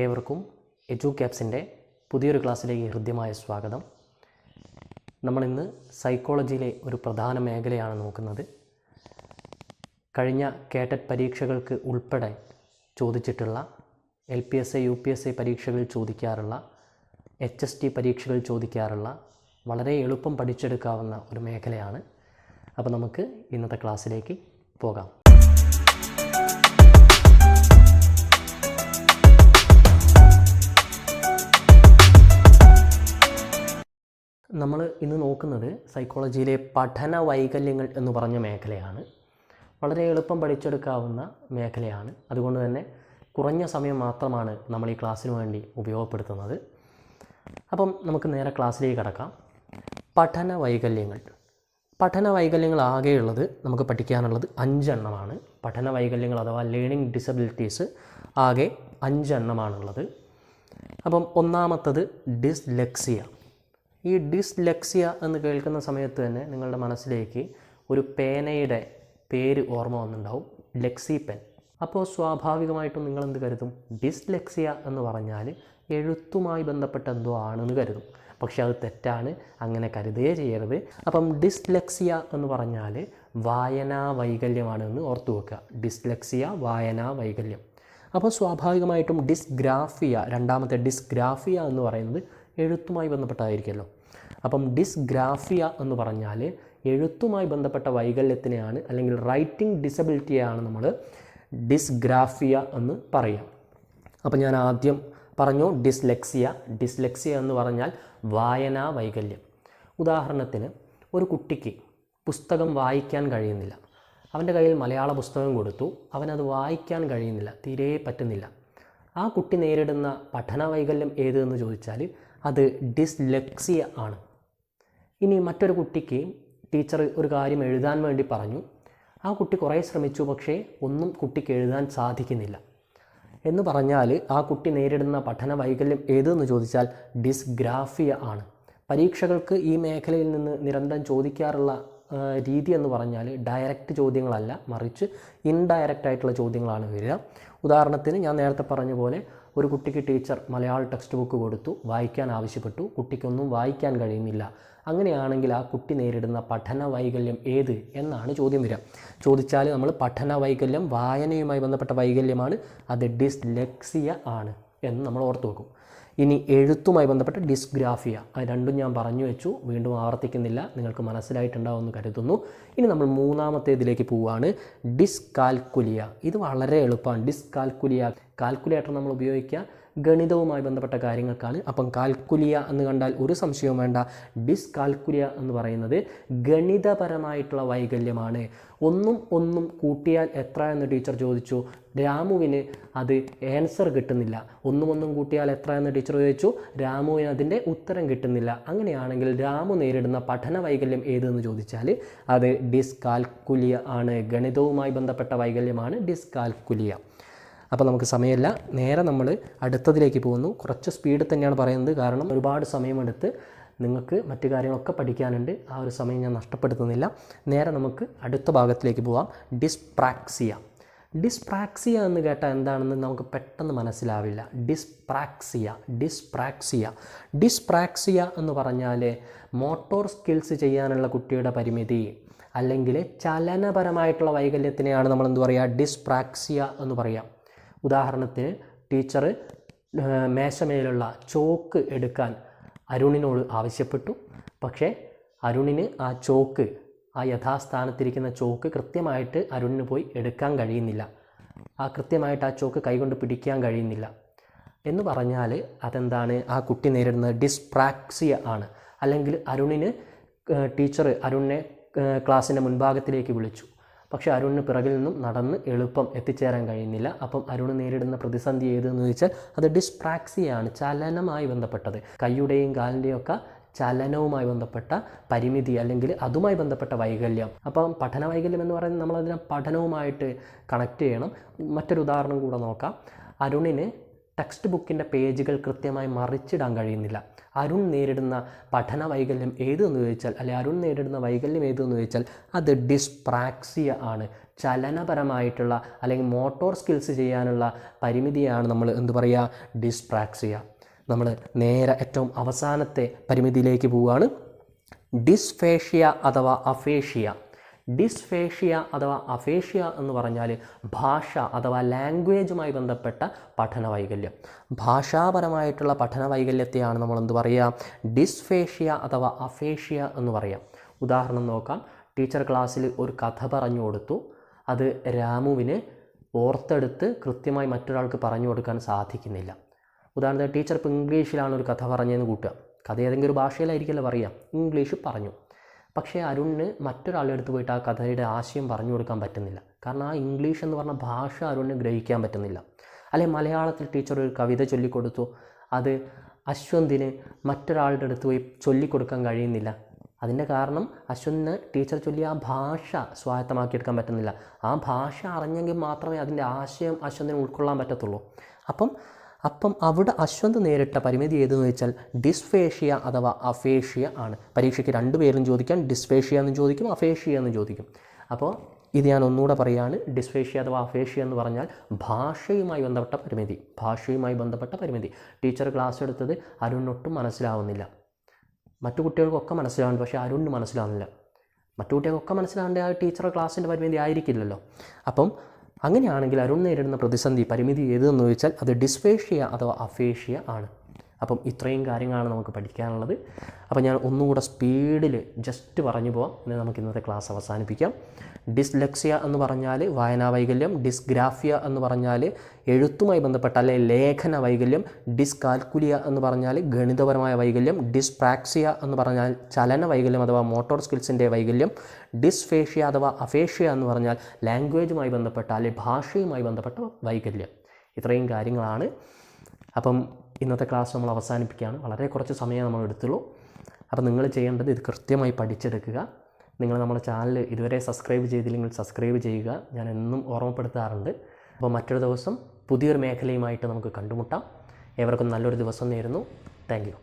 ഏവർക്കും എഡ്യൂക്യാപ്സിൻ്റെ പുതിയൊരു ക്ലാസ്സിലേക്ക് ഹൃദ്യമായ സ്വാഗതം. നമ്മളിന്ന് സൈക്കോളജിയിലെ ഒരു പ്രധാന മേഖലയാണ് നോക്കുന്നത്. കഴിഞ്ഞ കേട്ടറ്റ് പരീക്ഷകൾക്ക് ഉൾപ്പെടെ ചോദിച്ചിട്ടുള്ള LPSA UPSA പരീക്ഷകൾ ചോദിക്കാറുള്ള HST പരീക്ഷകൾ ചോദിക്കാറുള്ള വളരെ എളുപ്പം പഠിച്ചെടുക്കാവുന്ന ഒരു മേഖലയാണ്. അപ്പോൾ നമുക്ക് ഇന്നത്തെ ക്ലാസ്സിലേക്ക് പോകാം. നമ്മൾ ഇന്ന് നോക്കുന്നത് സൈക്കോളജിയിലെ പഠന വൈകല്യങ്ങൾ എന്ന് പറഞ്ഞ മേഖലയാണ്. വളരെ എളുപ്പം പഠിച്ചെടുക്കാവുന്ന മേഖലയാണ്. അതുകൊണ്ട് തന്നെ കുറഞ്ഞ സമയം മാത്രമാണ് നമ്മൾ ഈ ക്ലാസ്സിന് വേണ്ടി ഉപയോഗപ്പെടുത്തുന്നത്. അപ്പം നമുക്ക് നേരെ ക്ലാസ്സിലേക്ക് കടക്കാം. പഠന വൈകല്യങ്ങൾ ആകെയുള്ളത് നമുക്ക് പഠിക്കാനുള്ളത് 5 എണ്ണമാണ്. പഠന വൈകല്യങ്ങൾ അഥവാ ലേണിംഗ് ഡിസബിലിറ്റീസ് ആകെ 5 എണ്ണമാണുള്ളത്. അപ്പം ഒന്നാമത്തത് ഡിസ്ലെക്സിയ. ഈ ഡിസ്ലെക്സിയ എന്ന് കേൾക്കുന്ന സമയത്ത് തന്നെ നിങ്ങളുടെ മനസ്സിലേക്ക് ഒരു പേനയുടെ പേര് ഓർമ്മ വന്നിട്ടുണ്ടാവും, ലെക്സി പെൻ. അപ്പോൾ സ്വാഭാവികമായിട്ടും നിങ്ങൾ എന്ത് കരുതും? ഡിസ്ലെക്സിയ എന്ന് പറഞ്ഞാൽ എഴുത്തുമായി ബന്ധപ്പെട്ട എന്തോ ആണെന്ന് കരുതും. പക്ഷെ അത് തെറ്റാണ്, അങ്ങനെ കരുതേ ചെയ്യരുത്. അപ്പം ഡിസ്ലെക്സിയ എന്ന് പറഞ്ഞാൽ വായനാ വൈകല്യമാണെന്ന് ഓർത്തു വെക്കുക. ഡിസ്ലെക്സിയ വായനാ വൈകല്യം. അപ്പോൾ സ്വാഭാവികമായിട്ടും ഡിസ്ഗ്രാഫിയ, രണ്ടാമത്തെ ഡിസ്ഗ്രാഫിയ എന്ന് പറയുന്നത് എഴുത്തുമായി ബന്ധപ്പെട്ടായിരിക്കുമല്ലോ. അപ്പം ഡിസ്ഗ്രാഫിയ എന്ന് പറഞ്ഞാൽ എഴുത്തുമായി ബന്ധപ്പെട്ട വൈകല്യത്തിനെയാണ്, അല്ലെങ്കിൽ റൈറ്റിംഗ് ഡിസബിലിറ്റിയാണ് നമ്മൾ ഡിസ്ഗ്രാഫിയ എന്ന് പറയാം. അപ്പം ഞാൻ ആദ്യം പറഞ്ഞു ഡിസ്ലെക്സിയ എന്ന് പറഞ്ഞാൽ വായനാ വൈകല്യം. ഉദാഹരണത്തിന് ഒരു കുട്ടിക്ക് പുസ്തകം വായിക്കാൻ കഴിയുന്നില്ല. അവൻ്റെ കയ്യിൽ മലയാള പുസ്തകം കൊടുത്തു, അവനത് വായിക്കാൻ കഴിയുന്നില്ല, തീരെ പറ്റുന്നില്ല. ആ കുട്ടി നേരിടുന്ന പഠന വൈകല്യം ഏത് എന്ന് ചോദിച്ചാൽ അത് ഡിസ്ലെക്സിയ ആണ്. ഇനി മറ്റൊരു കുട്ടിക്ക് ടീച്ചർ ഒരു കാര്യം എഴുതാൻ വേണ്ടി പറഞ്ഞു. ആ കുട്ടി കുറേ ശ്രമിച്ചു, പക്ഷേ ഒന്നും കുട്ടിക്ക് എഴുതാൻ സാധിക്കുന്നില്ല എന്ന് പറഞ്ഞാൽ ആ കുട്ടി നേരിടുന്ന പഠന വൈകല്യം ഏതെന്ന് ചോദിച്ചാൽ ഡിസ്ഗ്രാഫിയ ആണ്. പരീക്ഷകൾക്ക് ഈ മേഖലയിൽ നിന്ന് നിരന്തരം ചോദിക്കാറുള്ള രീതി എന്ന് പറഞ്ഞാൽ ഡയറക്റ്റ് ചോദ്യങ്ങളല്ല, മറിച്ച് ഇൻഡയറക്റ്റ് ആയിട്ടുള്ള ചോദ്യങ്ങളാണ് വരിക. ഉദാഹരണത്തിന് ഞാൻ നേരത്തെ പറഞ്ഞ പോലെ ഒരു കുട്ടിക്ക് ടീച്ചർ മലയാളം ടെക്സ്റ്റ് ബുക്ക് കൊടുത്തു, വായിക്കാൻ ആവശ്യപ്പെട്ടു, കുട്ടിക്കൊന്നും വായിക്കാൻ കഴിയുന്നില്ല. അങ്ങനെയാണെങ്കിൽ ആ കുട്ടി നേരിടുന്ന പഠന വൈകല്യം ഏത് എന്നാണ് ചോദ്യം വരിക. ചോദിച്ചാൽ നമ്മൾ പഠന വൈകല്യം വായനയുമായി ബന്ധപ്പെട്ട വൈകല്യമാണ്, അത് ഡിസ്ലെക്സിയ ആണ് എന്ന് നമ്മൾ ഓർത്തു വെക്കും. ഇനി എഴുത്തുമായി ബന്ധപ്പെട്ട ഡിസ്ഗ്രാഫിയ, അത് രണ്ടും ഞാൻ പറഞ്ഞു വെച്ചു, വീണ്ടും ആവർത്തിക്കുന്നില്ല, നിങ്ങൾക്ക് മനസ്സിലായിട്ടുണ്ടാവുമെന്ന് കരുതുന്നു. ഇനി നമ്മൾ മൂന്നാമത്തേതിലേക്ക് പോവുകയാണ്, ഡിസ്കാൽക്കുലിയ. ഇത് വളരെ എളുപ്പമാണ്. ഡിസ്കാൽക്കുലിയ, കാൽക്കുലേറ്റർ നമ്മൾ ഉപയോഗിക്കുക ഗണിതവുമായി ബന്ധപ്പെട്ട കാര്യങ്ങൾക്കാണ്. അപ്പം കാൽക്കുലിയ എന്ന് കണ്ടാൽ ഒരു സംശയവും വേണ്ട, ഡിസ്കാൽക്കുലിയ എന്ന് പറയുന്നത് ഗണിതപരമായിട്ടുള്ള വൈകല്യമാണ്. ഒന്നും കൂട്ടിയാൽ എത്ര എന്ന് ടീച്ചർ ചോദിച്ചു, രാമുവിന് അത് ആൻസർ കിട്ടുന്നില്ല. ഒന്നും കൂട്ടിയാൽ എത്ര എന്ന് ടീച്ചർ ചോദിച്ചു, രാമുവിന് അതിൻ്റെ ഉത്തരം കിട്ടുന്നില്ല. അങ്ങനെയാണെങ്കിൽ രാമു നേരിടുന്ന പഠന വൈകല്യം ഏതെന്ന് ചോദിച്ചാൽ അത് ഡിസ്കാൽക്കുലിയ ആണ്. ഗണിതവുമായി ബന്ധപ്പെട്ട വൈകല്യമാണ് ഡിസ്കാൽക്കുലിയ. അപ്പോൾ നമുക്ക് സമയമില്ല, നേരെ നമ്മൾ അടുത്തതിലേക്ക് പോകുന്നു. കുറച്ച് സ്പീഡ് തന്നെയാണ് പറയുന്നത്, കാരണം ഒരുപാട് സമയമെടുത്ത് നിങ്ങൾക്ക് മറ്റു കാര്യങ്ങളൊക്കെ പഠിക്കാനുണ്ട്. ആ ഒരു സമയം ഞാൻ നഷ്ടപ്പെടുത്തുന്നില്ല. നേരെ നമുക്ക് അടുത്ത ഭാഗത്തിലേക്ക് പോവാം. ഡിസ്പ്രാക്സിയ എന്ന് കേട്ടാൽ എന്താണെന്ന് നമുക്ക് പെട്ടെന്ന് മനസ്സിലാവില്ല. ഡിസ്പ്രാക്സിയ എന്ന് പറഞ്ഞാൽ മോട്ടോർ സ്കിൽസ് ചെയ്യാനുള്ള കുട്ടിയുടെ പരിമിതി, അല്ലെങ്കിൽ ചലനപരമായിട്ടുള്ള വൈകല്യത്തിനെയാണ് നമ്മൾ എന്ത് പറയുക, ഡിസ്പ്രാക്സിയ എന്ന് പറയാം. ഉദാഹരണത്തിന് ടീച്ചർ മേശമേലുള്ള ചോക്ക് എടുക്കാൻ അരുണിനോട് ആവശ്യപ്പെട്ടു. പക്ഷേ അരുണിന് ആ യഥാസ്ഥാനത്തിരിക്കുന്ന ചോക്ക് കൃത്യമായിട്ട് അരുണിന് പോയി എടുക്കാൻ കഴിയുന്നില്ല. കൃത്യമായിട്ട് ആ ചോക്ക് കൈകൊണ്ട് പിടിക്കാൻ കഴിയുന്നില്ല എന്ന് പറഞ്ഞാൽ അതെന്താണ്? ആ കുട്ടി നേരിടുന്നത് ഡിസ്പ്രാക്സിയ ആണ്. അല്ലെങ്കിൽ ടീച്ചർ അരുണിനെ ക്ലാസ്സിൻ്റെ മുൻഭാഗത്തിലേക്ക് വിളിച്ചു, പക്ഷേ അരുണിന് പിറകിൽ നിന്നും നടന്ന് എളുപ്പം എത്തിച്ചേരാൻ കഴിയുന്നില്ല. അപ്പം അരുണ് നേരിടുന്ന പ്രതിസന്ധി ഏതെന്ന് ചോദിച്ചാൽ അത് ഡിസ്പ്രാക്സിയാണ്, ചലനമായി ബന്ധപ്പെട്ടത്. കൈയുടെയും കാലിൻ്റെയും ഒക്കെ ചലനവുമായി ബന്ധപ്പെട്ട പരിമിതി, അല്ലെങ്കിൽ അതുമായി ബന്ധപ്പെട്ട വൈകല്യം. അപ്പം പഠന വൈകല്യം എന്ന് പറയുന്നത് നമ്മളതിനെ പഠനവുമായിട്ട് കണക്ട് ചെയ്യണം. മറ്റൊരു ഉദാഹരണം കൂടെ നോക്കാം. അരുണിന് ടെക്സ്റ്റ് ബുക്കിൻ്റെ പേജുകൾ കൃത്യമായി മറിച്ചിടാൻ കഴിയുന്നില്ല. അരുൺ നേരിടുന്ന പഠന വൈകല്യം ഏതെന്ന് ചോദിച്ചാൽ, അല്ലെ അരുൺ നേരിടുന്ന വൈകല്യം ഏതെന്ന് ചോദിച്ചാൽ അത് ഡിസ്പ്രാക്സിയ ആണ്. ചലനപരമായിട്ടുള്ള അല്ലെങ്കിൽ മോട്ടോർ സ്കിൽസ് ചെയ്യാനുള്ള പരിമിതിയാണ് നമ്മൾ എന്ത് പറയുക, ഡിസ്പ്രാക്സിയ. നമ്മൾ നേരെ ഏറ്റവും അവസാനത്തെ പരിമിതിയിലേക്ക് പോവുകയാണ്, ഡിസ്ഫേഷ്യ അഥവാ അഫേഷ്യ. ഡിസ്ഫേഷ്യ അഥവാ അഫേഷ്യ എന്ന് പറഞ്ഞാൽ ഭാഷ അഥവാ ലാംഗ്വേജുമായി ബന്ധപ്പെട്ട പഠന വൈകല്യം. ഭാഷാപരമായിട്ടുള്ള പഠന വൈകല്യത്തെയാണ് നമ്മൾ എന്ത് പറയുക, ഡിസ്ഫേഷ്യ അഥവാ അഫേഷ്യ എന്ന് പറയാം. ഉദാഹരണം നോക്കാം. ടീച്ചർ ക്ലാസ്സിൽ ഒരു കഥ പറഞ്ഞു കൊടുത്തു. അത് രാമുവിന് ഓർത്തെടുത്ത് കൃത്യമായി മറ്റൊരാൾക്ക് പറഞ്ഞു കൊടുക്കാൻ സാധിക്കുന്നില്ല. ഉദാഹരണത്തിന് ടീച്ചർ ഇപ്പോൾ ഇംഗ്ലീഷിലാണ് ഒരു കഥ പറഞ്ഞതെന്ന് കൂട്ടുക. കഥ ഏതെങ്കിലും ഒരു ഭാഷയിലായിരിക്കുമല്ലോ പറയാം. ഇംഗ്ലീഷ് പറഞ്ഞു. പക്ഷേ അരുണിന് മറ്റൊരാളുടെ അടുത്ത് പോയിട്ട് ആ കഥയുടെ ആശയം പറഞ്ഞു കൊടുക്കാൻ പറ്റുന്നില്ല. കാരണം ആ ഇംഗ്ലീഷ് എന്ന് പറഞ്ഞ ഭാഷ അരുണിന് ഗ്രഹിക്കാൻ പറ്റുന്നില്ല. അല്ലെങ്കിൽ മലയാളത്തിൽ ടീച്ചർ ഒരു കവിത ചൊല്ലിക്കൊടുത്തു. അത് അശ്വന്തിന് മറ്റൊരാളുടെ അടുത്ത് പോയി ചൊല്ലിക്കൊടുക്കാൻ കഴിയുന്നില്ല. അതിൻ്റെ കാരണം അശ്വന്തിന് ടീച്ചർ ചൊല്ലിയ ആ ഭാഷ സ്വായത്തമാക്കിയെടുക്കാൻ പറ്റുന്നില്ല. ആ ഭാഷ അറിഞ്ഞെങ്കിൽ മാത്രമേ അതിൻ്റെ ആശയം അശ്വന്തിന് ഉൾക്കൊള്ളാൻ പറ്റത്തുള്ളൂ. അപ്പം അവിടെ അശ്വന്ത് നേരിട്ട പരിമിതി ഏതെന്ന് വെച്ചാൽ ഡിസ്ഫേഷ്യ അഥവാ അഫേഷ്യ ആണ്. പരീക്ഷയ്ക്ക് രണ്ട് പേരും ചോദിക്കാം, ഡിസ്ഫേഷ്യ എന്ന് ചോദിക്കും, അഫേഷ്യ എന്ന് ചോദിക്കും. അപ്പോൾ ഇത് ഞാൻ ഒന്നുകൂടെ പറയുകയാണ്. ഡിസ്ഫേഷ്യ അഥവാ അഫേഷ്യ എന്ന് പറഞ്ഞാൽ ഭാഷയുമായി ബന്ധപ്പെട്ട പരിമിതി. ഭാഷയുമായി ബന്ധപ്പെട്ട പരിമിതി. ടീച്ചർ ക്ലാസ് എടുത്തത് അരുണിനൊട്ടും മനസ്സിലാവുന്നില്ല. മറ്റു കുട്ടികൾക്കൊക്കെ മനസ്സിലാവുന്നുണ്ട്, പക്ഷേ അരുണിന് മനസ്സിലാവുന്നില്ല. മറ്റു കുട്ടികൾക്കൊക്കെ മനസ്സിലാവേണ്ട ആ ടീച്ചർ ക്ലാസ്സിൻ്റെ പരിമിതി ആയിരിക്കില്ലല്ലോ. അപ്പം അങ്ങനെയാണെങ്കിൽ അരുൺ നേരിടുന്ന പ്രതിസന്ധി പരിമിതി ഏതെന്ന് ചോദിച്ചാൽ അത് ഡിസ്ഫേഷ്യ അഥവാ അഫേഷ്യ ആണ്. അപ്പം ഇത്രയും കാര്യങ്ങളാണ് നമുക്ക് പഠിക്കാനുള്ളത്. അപ്പം ഞാൻ ഒന്നുകൂടെ സ്പീഡിൽ ജസ്റ്റ് പറഞ്ഞു പോവാം. ഇന്ന് നമുക്ക് ഇന്നത്തെ ക്ലാസ് അവസാനിപ്പിക്കാം. ഡിസ്ലെക്സിയ എന്ന് പറഞ്ഞാൽ വായനാ വൈകല്യം, ഡിസ്ഗ്രാഫിയ എന്ന് പറഞ്ഞാൽ എഴുത്തുമായി ബന്ധപ്പെട്ട അല്ലെങ്കിൽ ലേഖന വൈകല്യം, ഡിസ്കാൽക്കുലിയ എന്ന് പറഞ്ഞാൽ ഗണിതപരമായ വൈകല്യം, ഡിസ്പ്രാക്സിയ എന്ന് പറഞ്ഞാൽ ചലന വൈകല്യം അഥവാ മോട്ടോർ സ്കിൽസിൻ്റെ വൈകല്യം, ഡിസ്ഫേഷ്യ അഥവാ അഫേഷ്യ എന്ന് പറഞ്ഞാൽ ലാംഗ്വേജുമായി ബന്ധപ്പെട്ട അല്ലെങ്കിൽ ഭാഷയുമായി ബന്ധപ്പെട്ട വൈകല്യം. ഇത്രയും കാര്യങ്ങളാണ്. അപ്പം ഇന്നത്തെ ക്ലാസ് നമ്മൾ അവസാനിപ്പിക്കുകയാണ്. വളരെ കുറച്ച് സമയം നമ്മൾ എടുത്തുള്ളൂ. അപ്പോൾ നിങ്ങൾ ചെയ്യേണ്ടത് ഇത് കൃത്യമായി പഠിച്ചെടുക്കുക. നിങ്ങൾ നമ്മുടെ ചാനൽ ഇതുവരെ സബ്സ്ക്രൈബ് ചെയ്തില്ലെങ്കിൽ സബ്സ്ക്രൈബ് ചെയ്യുക. ഞാൻ എന്നും ഓർമ്മപ്പെടുത്താറുണ്ട്. അപ്പോൾ മറ്റൊരു ദിവസം പുതിയൊരു മേഖലയുമായിട്ട് നമുക്ക് കണ്ടുമുട്ടാം. ഏവർക്കും നല്ലൊരു ദിവസം നേരുന്നു. Thank you.